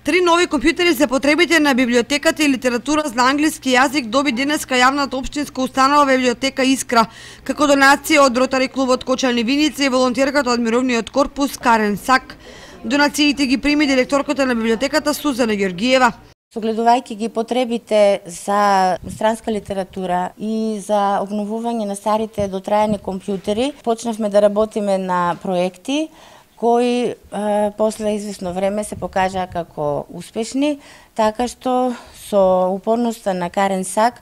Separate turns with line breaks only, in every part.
3 нови компјутери за потребите на библиотеката и литература за англиски јазик доби денеска јавната општинска установа библиотека Искра, како донација од Ротари клубот Кочани Виница и волонтерката од Мировниот корпус Карен Сак. Донациите ги прими директорката на библиотеката Сузана Ѓоргиева.
Согледувајќи ги потребите за странска литература и за обновување на старите дотрајани компјутери, почнавме да работиме на проекти кои после известно време се покажаа како успешни, така што со упорноста на Карен Сак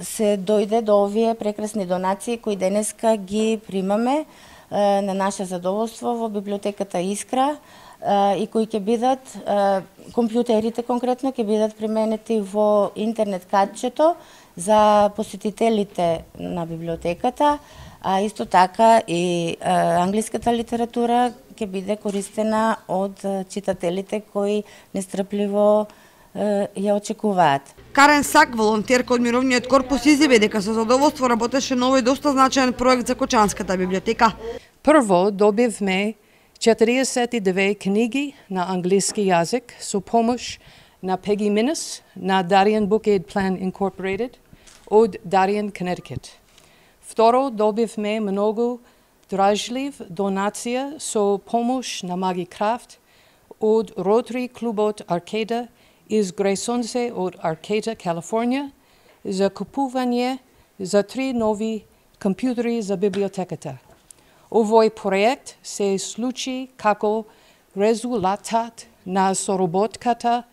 се дојде до овие прекрасни донации кои денеска ги примаме на наше задоволство во библиотеката Искра и кои ќе бидат компјутерите конкретно ќе бидат применети во интернет катчето за посетителите на библиотеката, а исто така и англиската литература ќе биде користена од читателите кои нестрпливо ја очекуваат.
Карен Сак, волонтерка од Мировниот корпус, изјави дека со задоволство работеше на овој доста значаен проект за Кочанската библиотека.
Прво добивме 42 книги на англиски јазик со помош на Peggy Minnis на Darien Book Aid Plan Incorporated од Darien, Connecticut. Второ, добивме многу дражлив донација со помош на Маги Крафт од Rotary клубот Аркеда из Грейсонсе од Аркеда, Калифорнија, за купување за 3 нови компјутери за библиотеката. Овој проект се случи како резултат на соработката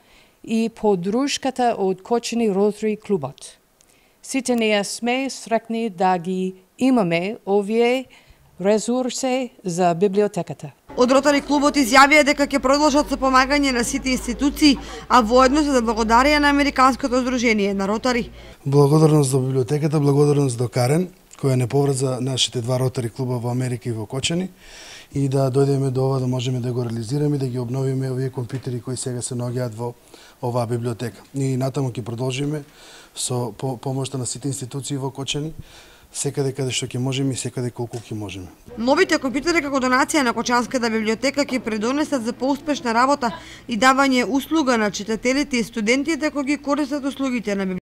и поддружката од Кочани Rotary клубот. Сите ние сме среќни да ги имаме овие ресурси за библиотеката.
Од Ротари клубот изјавија дека ќе продолжат со помагање на сите институции, а воедно се да благодарија на Американското здружение на Ротари.
Благодарност до библиотеката, благодарност до Карен, која не поврза нашите 2 Ротари клуба во Америка и во Кочани, и да дојдеме до ова да можеме да го реализираме, да ги обновиме овие компјутери кои сега се наоѓаат во оваа библиотека. И натаму ќе продолжиме со помошта на сите институции во Кочани, секаде каде што ќе можеме и секаде колку ќе можеме.
Новите компјутери како донација на Кочанската библиотека ќе придонесат за поуспешна работа и давање услуга на читателите и студентите кои ги користат услугите на библиотеката.